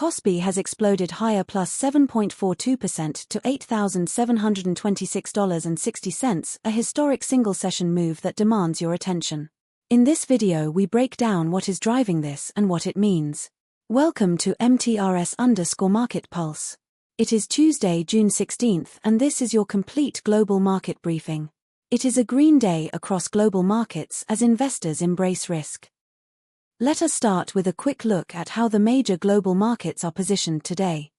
Kospi has exploded higher plus 7.42% to $8,726.60, a historic single-session move that demands your attention. In this video we break down what is driving this and what it means. Welcome to MTRS_Market Pulse. It is Tuesday, June 16th, and this is your complete global market briefing. It is a green day across global markets as investors embrace risk. Let us start with a quick look at how the major global markets are positioned today.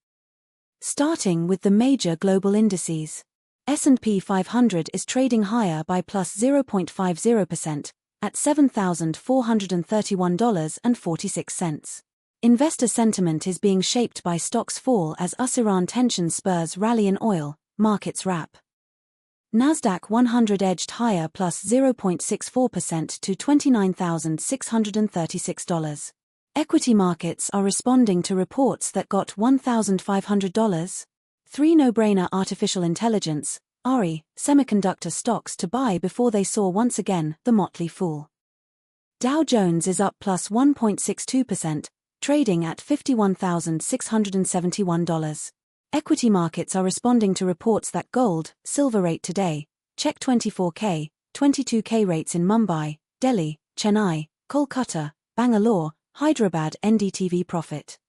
Starting with the major global indices. S&P 500 is trading higher by plus 0.50% at $7,431.46. Investor sentiment is being shaped by stocks fall as US-Iran tension spurs rally in oil, markets wrap. NASDAQ 100 edged higher plus 0.64% to $29,636. Equity markets are responding to reports that got $1,500. Three no-brainer artificial intelligence, ARI, semiconductor stocks to buy before they saw once again the motley fool. Dow Jones is up plus 1.62%, trading at $51,671. Equity markets are responding to reports that gold, silver rate today, check 24K, 22K rates in Mumbai, Delhi, Chennai, Kolkata, Bangalore, Hyderabad NDTV profit.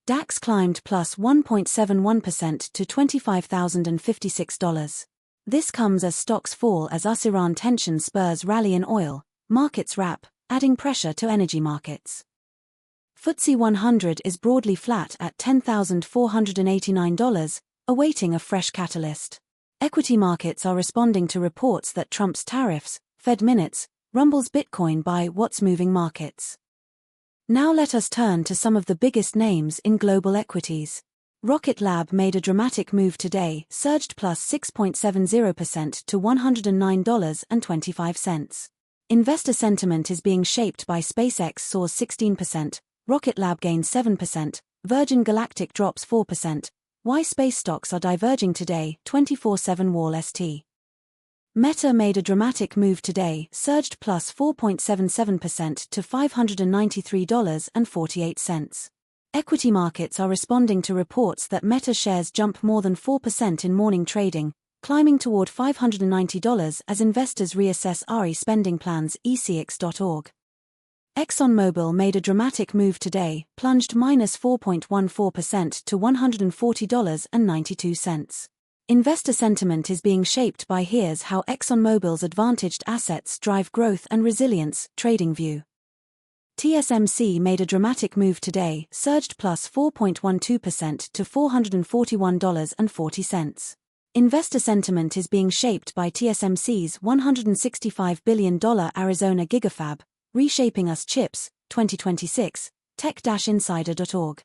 DAX climbed plus 1.71% to $25,056. This comes as stocks fall as US-Iran tension spurs rally in oil, markets wrap, adding pressure to energy markets. FTSE 100 is broadly flat at $10,489, awaiting a fresh catalyst. Equity markets are responding to reports that Trump's tariffs, Fed minutes, rumbles Bitcoin by what's moving markets. Now let us turn to some of the biggest names in global equities. Rocket Lab made a dramatic move today, surged plus 6.70% to $109.25. Investor sentiment is being shaped by SpaceX soars 16%, Rocket Lab gains 7%, Virgin Galactic drops 4%. Why space stocks are diverging today, 24/7 Wall St. Meta made a dramatic move today, surged plus 4.77% to $593.48. Equity markets are responding to reports that Meta shares jump more than 4% in morning trading, climbing toward $590 as investors reassess ARI spending plans. ECX.org. ExxonMobil made a dramatic move today, plunged minus 4.14% to $140.92. Investor sentiment is being shaped by here's how ExxonMobil's advantaged assets drive growth and resilience, TradingView. TSMC made a dramatic move today, surged plus 4.12% to $441.40. Investor sentiment is being shaped by TSMC's $165 billion Arizona Gigafab, Reshaping Us Chips, 2026, tech-insider.org.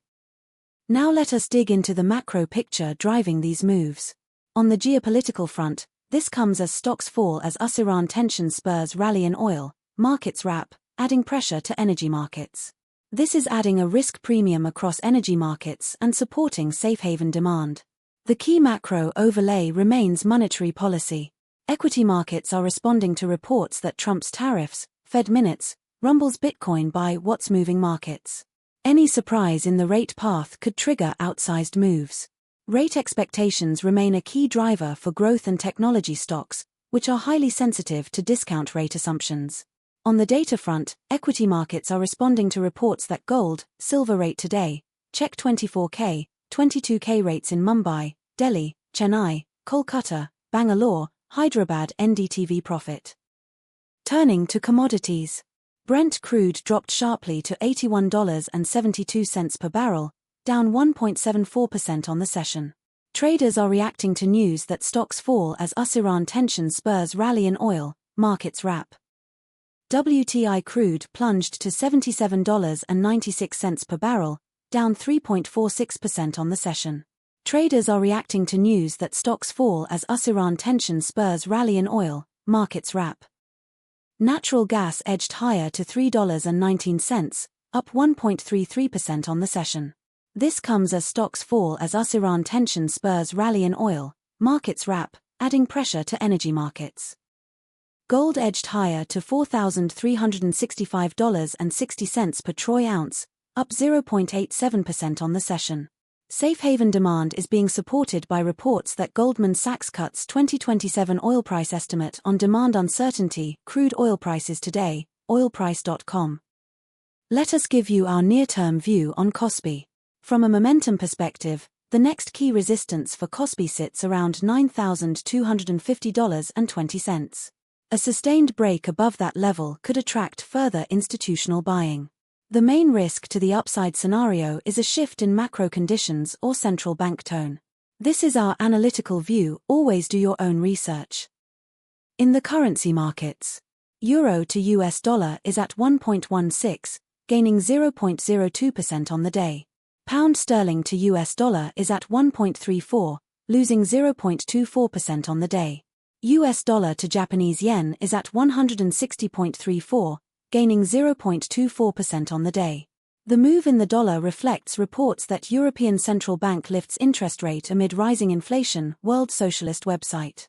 Now let us dig into the macro picture driving these moves. On the geopolitical front, this comes as stocks fall as US-Iran tension spurs rally in oil, markets wrap, adding pressure to energy markets. This is adding a risk premium across energy markets and supporting safe haven demand. The key macro overlay remains monetary policy. Equity markets are responding to reports that Trump's tariffs, Fed minutes, rumbles Bitcoin by what's moving markets. Any surprise in the rate path could trigger outsized moves. Rate expectations remain a key driver for growth and technology stocks, which are highly sensitive to discount rate assumptions. On the data front, equity markets are responding to reports that gold, silver rate today, check 24K, 22K rates in Mumbai, Delhi, Chennai, Kolkata, Bangalore, Hyderabad NDTV profit. Turning to commodities. Brent crude dropped sharply to $81.72 per barrel, down 1.74% on the session. Traders are reacting to news that stocks fall as US-Iran tension spurs rally in oil, markets wrap. WTI crude plunged to $77.96 per barrel, down 3.46% on the session. Traders are reacting to news that stocks fall as US-Iran tension spurs rally in oil, markets wrap. Natural gas edged higher to $3.19, up 1.33% on the session. This comes as stocks fall as US-Iran tension spurs rally in oil, markets wrap, adding pressure to energy markets. Gold edged higher to $4,365.60 per troy ounce, up 0.87% on the session. Safe haven demand is being supported by reports that Goldman Sachs cuts 2027 oil price estimate on demand uncertainty. Crude oil prices today, oilprice.com. Let us give you our near-term view on KOSPI. From a momentum perspective, the next key resistance for KOSPI sits around $9,250.20. A sustained break above that level could attract further institutional buying. The main risk to the upside scenario is a shift in macro conditions or central bank tone. This is our analytical view, always do your own research. In the currency markets, Euro to US dollar is at 1.16, gaining 0.02% on the day. Pound sterling to US dollar is at 1.34, losing 0.24% on the day. US dollar to Japanese yen is at 160.34, gaining 0.24% on the day. The move in the dollar reflects reports that European Central Bank lifts interest rate amid rising inflation. World Socialist website.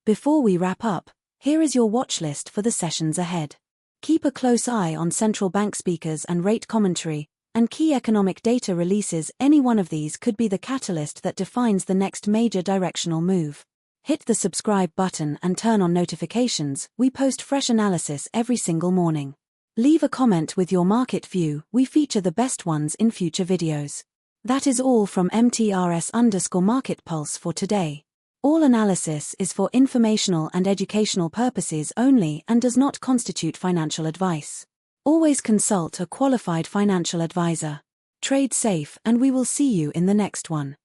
Before we wrap up, here is your watch list for the sessions ahead. Keep a close eye on central bank speakers and rate commentary, and key economic data releases. Any one of these could be the catalyst that defines the next major directional move. Hit the subscribe button and turn on notifications. We post fresh analysis every single morning. Leave a comment with your market view. We feature the best ones in future videos. That is all from MTRS_Market Pulse for today. All analysis is for informational and educational purposes only and does not constitute financial advice. Always consult a qualified financial advisor. Trade safe, and we will see you in the next one.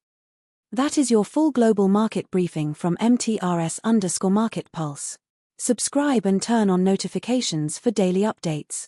That is your full global market briefing from MTRS_Market Pulse. Subscribe and turn on notifications for daily updates.